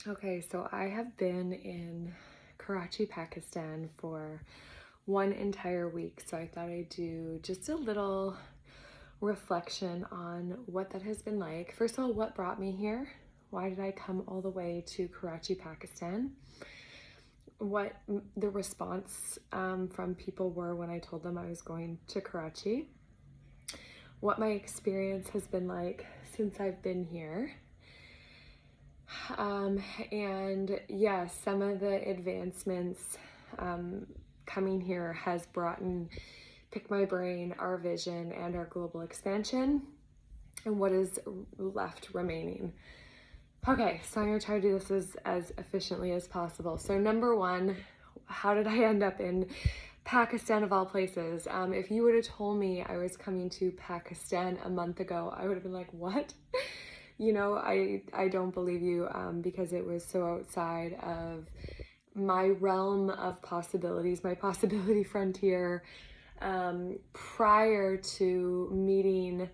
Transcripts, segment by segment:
Okay, so I have been in Karachi, Pakistan for one entire week. So I thought I'd do just a little reflection on what that has been like. First of all, what brought me here? Why did I come all the way to Karachi, Pakistan? What the response from people were when I told them I was going to Karachi. What my experience has been like since I've been here. And yes, some of the advancements coming here has brought in Pick My Brain, our vision, and our global expansion, and what is left remaining. Okay, so I'm going to try to do this as efficiently as possible. So number one, how did I end up in Pakistan of all places? If you would have told me I was coming to Pakistan a month ago, I would have been like, what? I don't believe you because it was so outside of my realm of possibilities, my possibility frontier, prior to meeting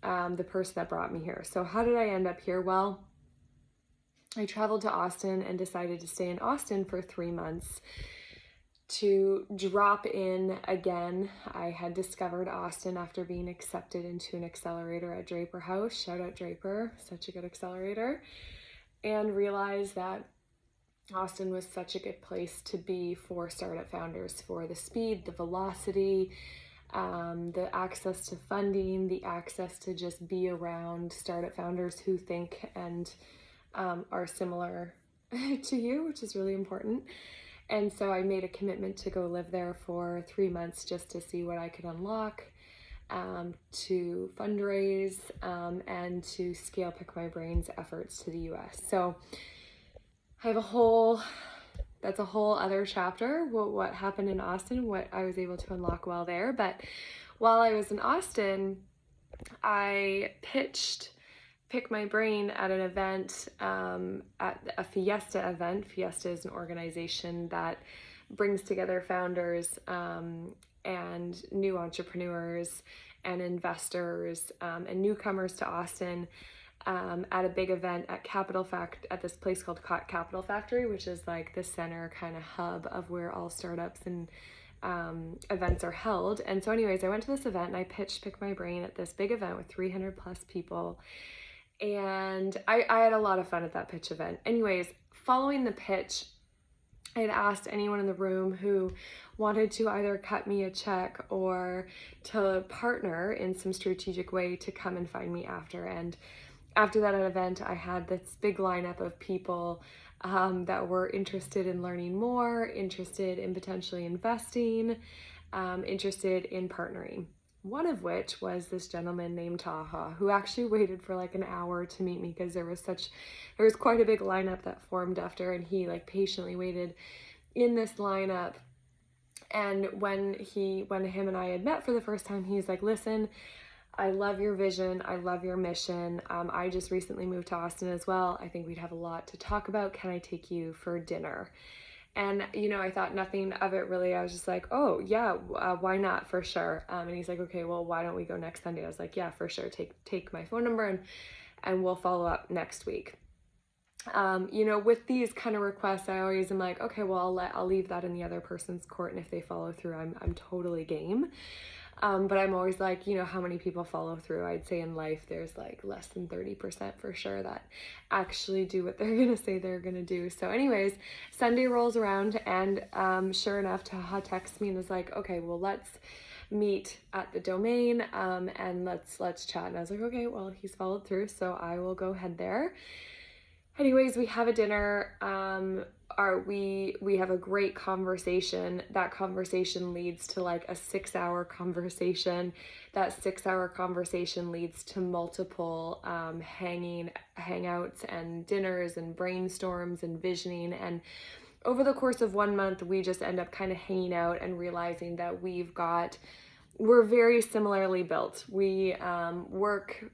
the person that brought me here. So how did I end up here? Well, I traveled to Austin and decided to stay in Austin for 3 months to drop in again. I had discovered Austin after being accepted into an accelerator at Draper House. Shout out Draper, such a good accelerator. And realized that Austin was such a good place to be for startup founders, for the speed, the velocity, the access to funding, the access to just be around startup founders who think and are similar to you, which is really important. And so I made a commitment to go live there for 3 months just to see what I could unlock, to fundraise, and to scale Pick My Brain's efforts to the US. So I have that's a whole other chapter, what happened in Austin, what I was able to unlock while there. But while I was in Austin, I pitched Pick My Brain at an event, at a Fiesta event. Fiesta is an organization that brings together founders and new entrepreneurs and investors and newcomers to Austin at a big event at this place called Capital Factory, which is like the center kind of hub of where all startups and events are held. And so anyways, I went to this event and I pitched Pick My Brain at this big event with 300 plus people. And I had a lot of fun at that pitch event. Anyways, following the pitch, I had asked anyone in the room who wanted to either cut me a check or to partner in some strategic way to come and find me after. And after that event, I had this big lineup of people that were interested in learning more, interested in potentially investing, interested in partnering. One of which was this gentleman named Taha, who actually waited for like an hour to meet me because there was quite a big lineup that formed after, and he like patiently waited in this lineup. And when him and I had met for the first time, he's like, listen, I love your vision. I love your mission. I just recently moved to Austin as well. I think we'd have a lot to talk about. Can I take you for dinner? And, I thought nothing of it really. I was just like, oh, yeah, why not? For sure. And he's like, okay, well, why don't we go next Sunday? I was like, yeah, for sure. Take my phone number and we'll follow up next week. With these kind of requests, I always am like, okay, well, I'll leave that in the other person's court. And if they follow through, I'm totally game. But I'm always like, how many people follow through? I'd say in life, there's like less than 30% for sure that actually do what they're going to say they're going to do. So anyways, Sunday rolls around and sure enough, Taha texts me and is like, okay, well, let's meet at the Domain and let's chat. And I was like, okay, well, he's followed through, so I will go head there. Anyways, we have a dinner. We have a great conversation. That conversation leads to like a 6-hour conversation. That 6-hour conversation leads to multiple hangouts and dinners and brainstorms and visioning. And over the course of 1 month, we just end up kind of hanging out and realizing that we're very similarly built. We work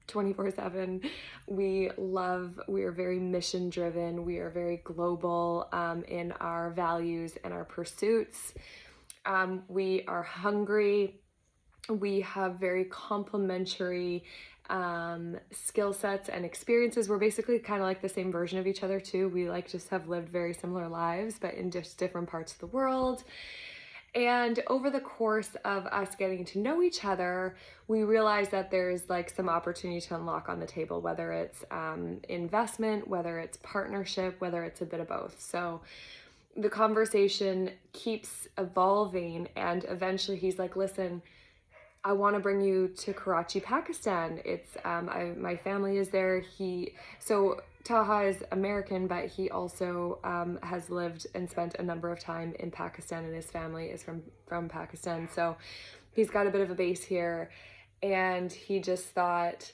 24/7. We are very mission driven. We are very global in our values and our pursuits. We are hungry. We have very complementary skill sets and experiences. We're basically kind of like the same version of each other too. We like just have lived very similar lives, but in just different parts of the world. And over the course of us getting to know each other, we realized that there's like some opportunity to unlock on the table, whether it's investment, whether it's partnership, whether it's a bit of both. So the conversation keeps evolving, and eventually he's like, listen, I want to bring you to Karachi, Pakistan. It's my family is there. So Taha is American, but he also has lived and spent a number of time in Pakistan, and his family is from Pakistan. So he's got a bit of a base here, and he just thought,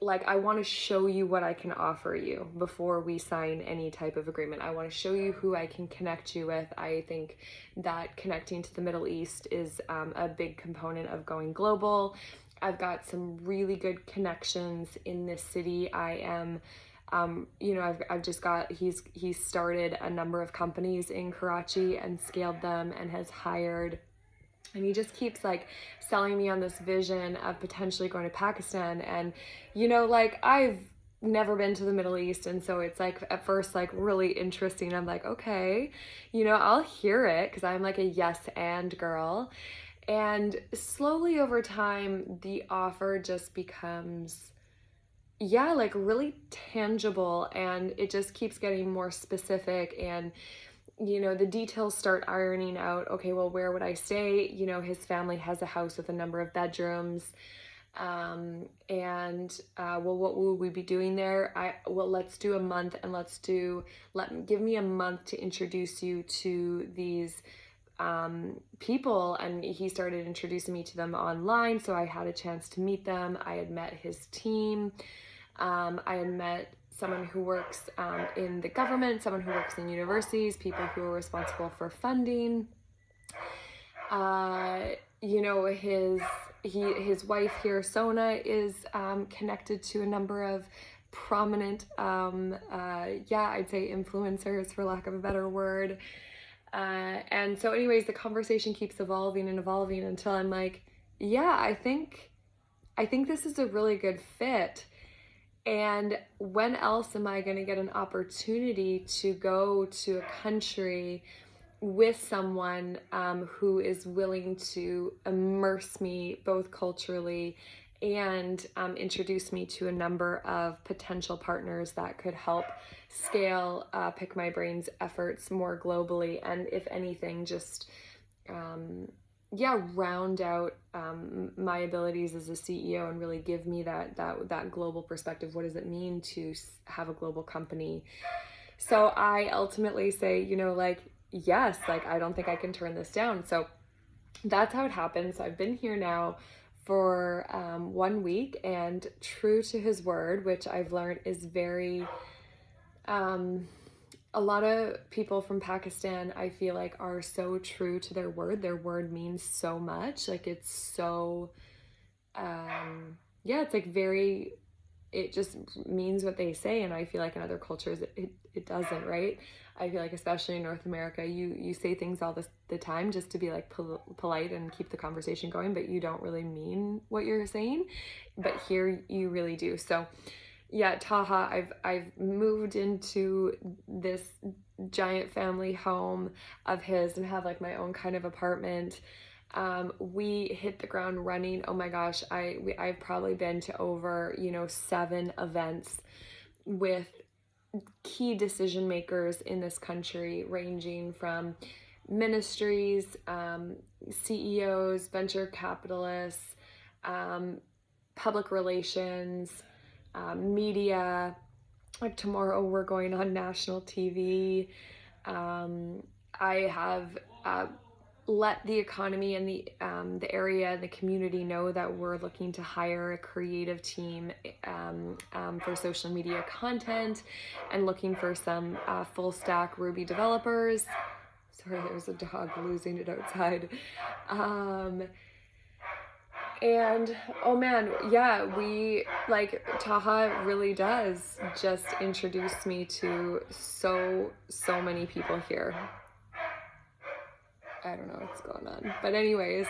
like, I want to show you what I can offer you before we sign any type of agreement. I want to show you who I can connect you with. I think that connecting to the Middle East is a big component of going global. I've got some really good connections in this city. I am, I've just got, he's started a number of companies in Karachi and scaled them and has hired, and he just keeps like selling me on this vision of potentially going to Pakistan. And, like, I've never been to the Middle East. And so it's like at first like really interesting. I'm like, okay, I'll hear it, because I'm like a yes and girl. And slowly over time, the offer just becomes, like really tangible, and it just keeps getting more specific. And the details start ironing out. Okay, well, where would I stay? His family has a house with a number of bedrooms. Well, what will we be doing there? Let's do a month, and give me a month to introduce you to these people. And he started introducing me to them online. So I had a chance to meet them. I had met his team. I had met someone who works in the government, someone who works in universities, people who are responsible for funding. His wife here, Sona, is connected to a number of prominent, I'd say influencers, for lack of a better word. And so anyways, the conversation keeps evolving and evolving until I'm like, I think this is a really good fit. And when else am I going to get an opportunity to go to a country with someone who is willing to immerse me both culturally and introduce me to a number of potential partners that could help scale Pick My Brain's efforts more globally, and if anything, just round out my abilities as a CEO and really give me that global perspective. What does it mean to have a global company? So I ultimately say, yes, I don't think I can turn this down. So that's how it happened. So I've been here now for 1 week, and true to his word, which I've learned is very, a lot of people from Pakistan, I feel like, are so true to their word. Their word means so much. Like, it's so, it's like very, it just means what they say. And I feel like in other cultures, it doesn't, right? I feel like, especially in North America, you say things all the time just to be like polite and keep the conversation going, but you don't really mean what you're saying. But here you really do. So Taha, I've moved into this giant family home of his and have like my own kind of apartment. We hit the ground running. Oh my gosh, I've probably been to over 7 events with key decision makers in this country, ranging from ministries, CEOs, venture capitalists, public relations, media. Like tomorrow we're going on national TV. I have let the economy and the area, the community know that we're looking to hire a creative team for social media content, and looking for some full stack Ruby developers. Sorry, there's a dog losing it outside. And oh man, we Taha really does just introduce me to so many people here. I don't know what's going on, but anyways,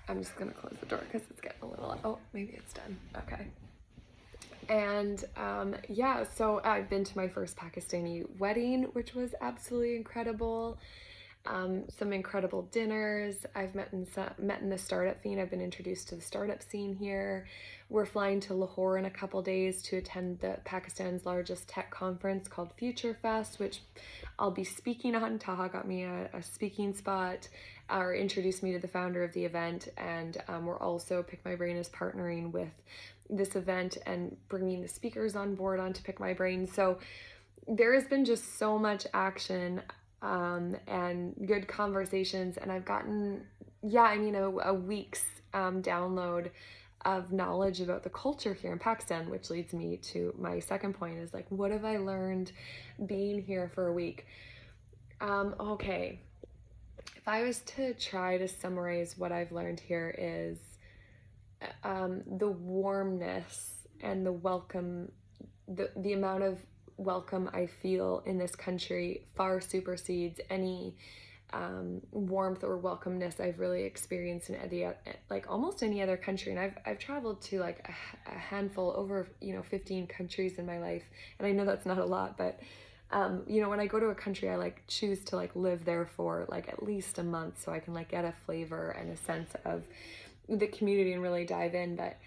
I'm just gonna close the door because it's getting a little, oh, maybe it's done. Okay. And yeah, so I've been to my first Pakistani wedding, which was absolutely incredible. Some incredible dinners. I've met in the startup scene. I've been introduced to the startup scene here. We're flying to Lahore in a couple days to attend Pakistan's largest tech conference called Future Fest, which I'll be speaking on. Taha got me a speaking spot, or introduced me to the founder of the event, and we're also Pick My Brain is partnering with this event and bringing the speakers on board on to Pick My Brain. So there has been just so much action and good conversations, and I've gotten, yeah, I mean, a week's download of knowledge about the culture here in Pakistan, which leads me to my second point is like, what have I learned being here for a week? Okay, if I was to try to summarize what I've learned here is the warmness and the welcome, the amount of welcome I feel in this country far supersedes any warmth or welcomeness I've really experienced in like almost any other country. And I've traveled to like a handful, over 15 countries in my life, and I know that's not a lot, but when I go to a country, I like choose to like live there for like at least a month so I can like get a flavor and a sense of the community and really dive in. But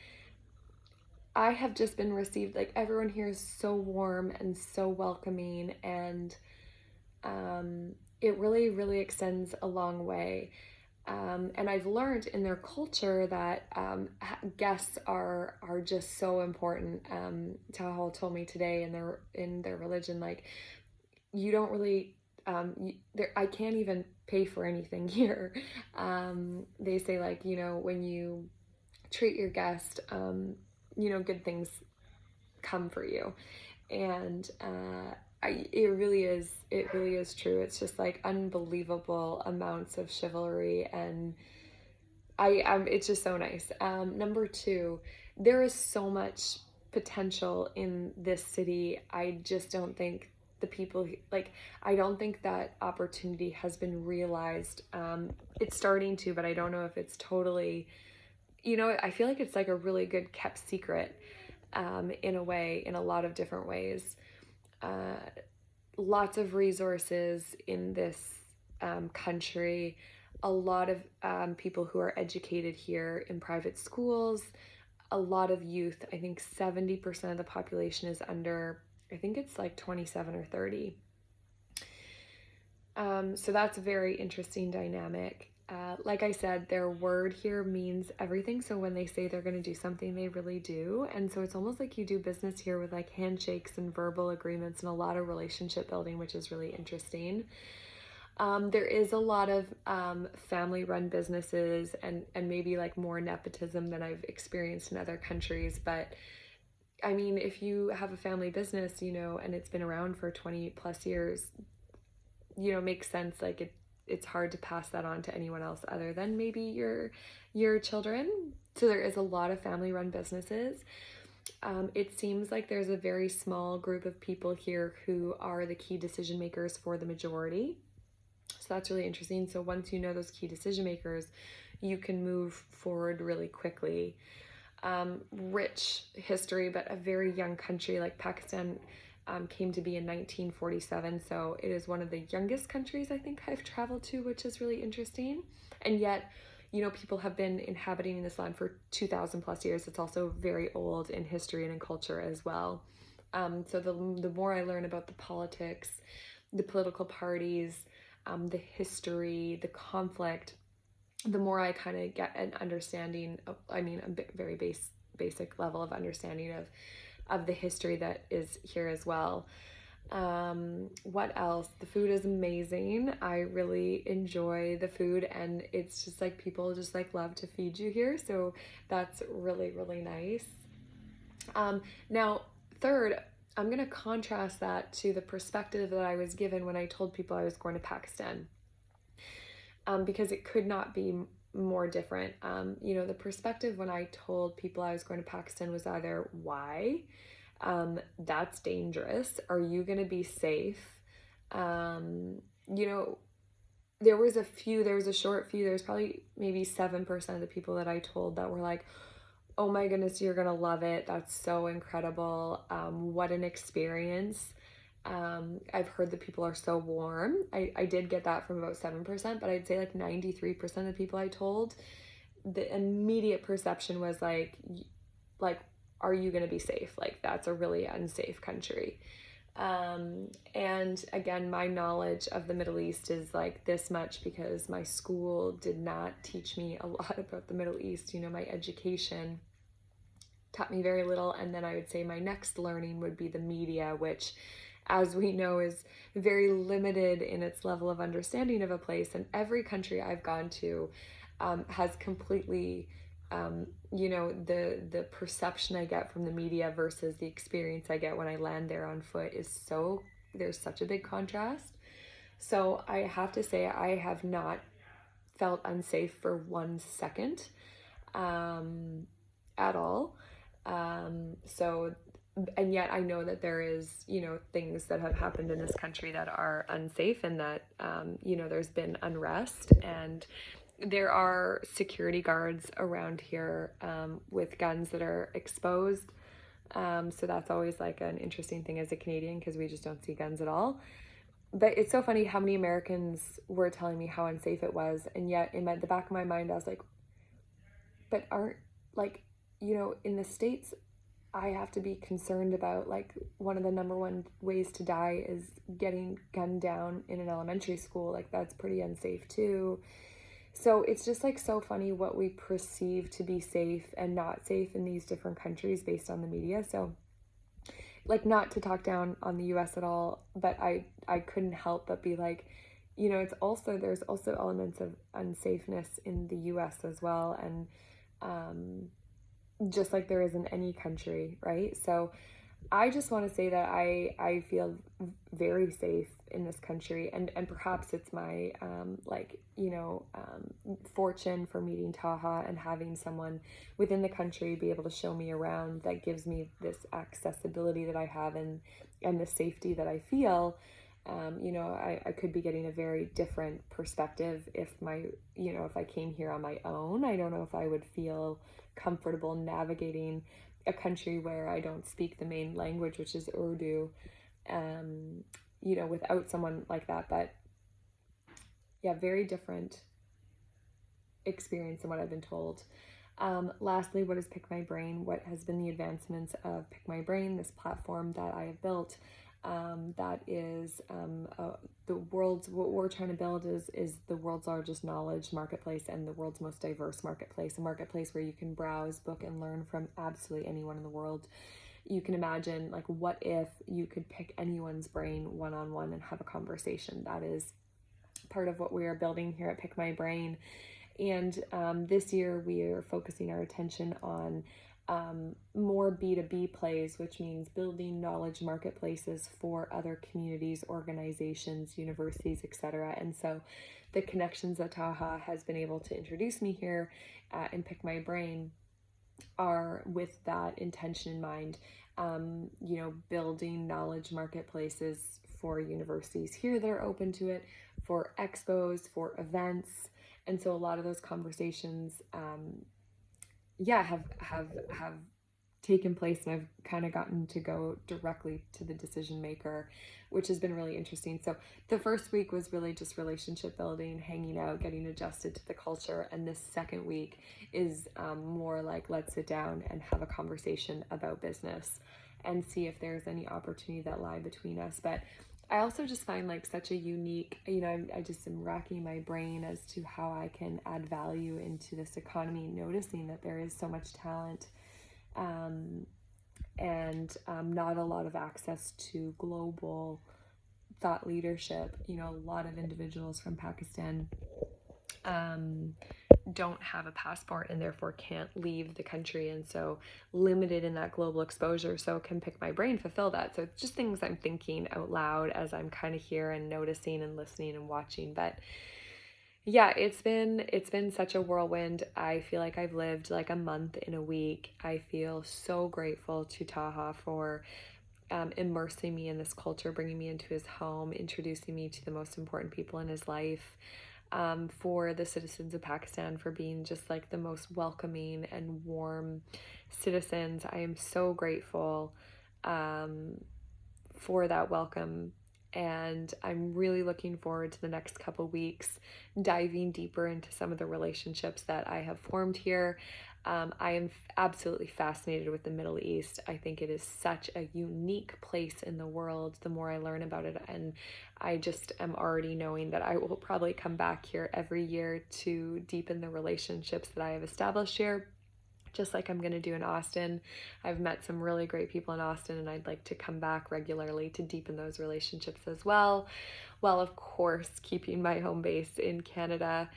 I have just been received, like everyone here is so warm and so welcoming, and it really, really extends a long way. And I've learned in their culture that guests are just so important. Tahoe told me today in their religion, like you don't really I can't even pay for anything here. They say like when you treat your guest, good things come for you, and it really is true. It's just like unbelievable amounts of chivalry, and it's just so nice. Number two, there is so much potential in this city. I just don't think the people, like, I don't think that opportunity has been realized. It's starting to, but I don't know if it's totally, I feel like it's like a really good kept secret, in a way, in a lot of different ways. Lots of resources in this country, a lot of people who are educated here in private schools, a lot of youth. I think 70% of the population is under, I think it's like 27 or 30. So that's a very interesting dynamic. Like I said, their word here means everything. So when they say they're going to do something, they really do. And so it's almost like you do business here with like handshakes and verbal agreements and a lot of relationship building, which is really interesting. There is a lot of family-run businesses and maybe like more nepotism than I've experienced in other countries. But I mean, if you have a family business, and it's been around for 20 plus years, makes sense. Like it's hard to pass that on to anyone else other than maybe your children. So there is a lot of family-run businesses. It seems like there's a very small group of people here who are the key decision makers for the majority. So that's really interesting. So once you know those key decision makers, you can move forward really quickly. Rich history, but a very young country. Like Pakistan came to be in 1947, so it is one of the youngest countries I think I've traveled to, which is really interesting. And yet, people have been inhabiting this land for 2,000 plus years. It's also very old in history and in culture as well. So the more I learn about the politics, the political parties, the history, the conflict, the more I kind of get an understanding of, a very basic level of understanding of the history that is here as well. What else? The food is amazing. I really enjoy the food, and it's just like people just like love to feed you here. So that's really, really nice. Now, third, I'm going to contrast that to the perspective that I was given when I told people I was going to Pakistan, because it could not be more different. The perspective when I told people I was going to Pakistan was either, why? That's dangerous. Are you going to be safe? there was a short few, there's probably maybe 7% of the people that I told that were like, oh my goodness, you're gonna love it. That's so incredible. What an experience. I've heard that people are so warm. I did get that from about 7%, but I'd say like 93% of the people I told, the immediate perception was like, are you gonna be safe? Like, that's a really unsafe country. And again, my knowledge of the Middle East is like this much because my school did not teach me a lot about the Middle East. You know, my education taught me very little. And then I would say my next learning would be the media, which, as we know, is very limited in its level of understanding of a place. And every country I've gone to has completely, you know, the perception I get from the media versus the experience I get when I land there on foot is so, there's such a big contrast. So I have to say I have not felt unsafe for 1 second at all. So, and yet I know that there is, you know, things that have happened in this country that are unsafe, and that, you know, there's been unrest, and there are security guards around here with guns that are exposed. So that's always like an interesting thing as a Canadian, because we just don't see guns at all. But it's so funny how many Americans were telling me how unsafe it was, and yet in the back of my mind I was like, but aren't, like, you know, in the States I have to be concerned about, like, one of the number one ways to die is getting gunned down in an elementary school. Like, that's pretty unsafe too. So it's just like so funny what we perceive to be safe and not safe in these different countries based on the media. So, like, not to talk down on the US at all, but I couldn't help but be like, you know, there's also elements of unsafeness in the US as well, and just like there is in any country, right? So I just want to say that I feel very safe in this country, and perhaps it's my like, you know, fortune for meeting Taha and having someone within the country be able to show me around that gives me this accessibility that I have, and the safety that I feel. You know, I could be getting a very different perspective if if I came here on my own. I don't know if I would feel comfortable navigating a country where I don't speak the main language, which is Urdu, you know, without someone like that. But yeah, very different experience than what I've been told. Lastly, what is Pick My Brain? What has been the advancements of Pick My Brain, this platform that I have built? That is what we're trying to build is the world's largest knowledge marketplace and the world's most diverse marketplace, a marketplace where you can browse, book, and learn from absolutely anyone in the world. You can imagine, like, what if you could pick anyone's brain one-on-one and have a conversation? That is part of what we are building here at Pick My Brain. And this year we are focusing our attention on more B2B plays, which means building knowledge marketplaces for other communities, organizations, universities, etc. And so the connections that Taha has been able to introduce me here and Pick My Brain are with that intention in mind. You know, building knowledge marketplaces for universities here that are open to it, for expos, for events. And so a lot of those conversations have taken place, and I've kind of gotten to go directly to the decision maker, which has been really interesting. So the first week was really just relationship building, hanging out, getting adjusted to the culture, and this second week is more like, let's sit down and have a conversation about business and see if there's any opportunity that lie between us. But I also just find, like, such a unique, you know, I just am racking my brain as to how I can add value into this economy, noticing that there is so much talent and not a lot of access to global thought leadership. You know, a lot of individuals from Pakistan don't have a passport and therefore can't leave the country, and so limited in that global exposure. So can Pick My Brain fulfill that? So it's just things I'm thinking out loud as I'm kind of here and noticing and listening and watching. But yeah, it's been such a whirlwind. I feel like I've lived like a month in a week. I feel so grateful to Taha for immersing me in this culture, bringing me into his home, introducing me to the most important people in his life. for the citizens of Pakistan for being just like the most welcoming and warm citizens. I am so grateful for that welcome. And I'm really looking forward to the next couple weeks diving deeper into some of the relationships that I have formed here. I am absolutely fascinated with the Middle East. I think it is such a unique place in the world the more I learn about it. And I just am already knowing that I will probably come back here every year to deepen the relationships that I have established here, just like I'm going to do in Austin. I've met some really great people in Austin, and I'd like to come back regularly to deepen those relationships as well, while of course keeping my home base in Canada.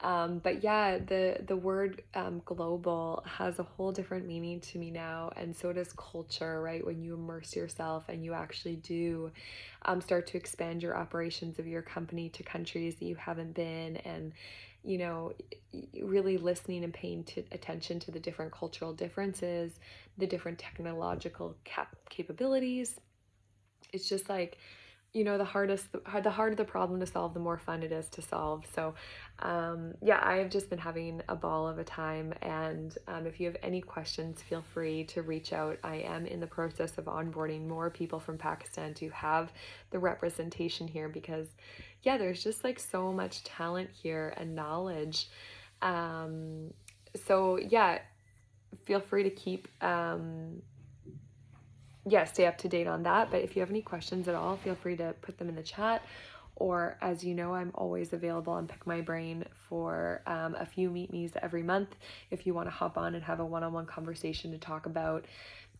But yeah, the word global has a whole different meaning to me now, and so does culture, right? When you immerse yourself and you actually do start to expand your operations of your company to countries that you haven't been, and you know, really listening and paying attention to the different cultural differences, the different technological capabilities. It's just like, the harder the problem to solve, the more fun it is to solve. So yeah, I have just been having a ball of a time, and if you have any questions, feel free to reach out. I am in the process of onboarding more people from Pakistan to have the representation here, because yeah, there's just like so much talent here and knowledge. So yeah, feel free to keep stay up to date on that. But if you have any questions at all, feel free to put them in the chat. Or, as you know, I'm always available and pick my brain for a few meet me's every month if you want to hop on and have a one-on-one conversation to talk about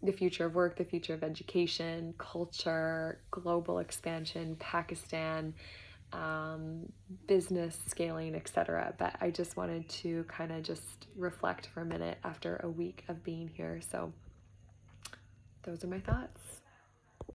the future of work, the future of education, culture, global expansion, Pakistan, business scaling, etc. But I just wanted to kind of just reflect for a minute after a week of being here. So those are my thoughts.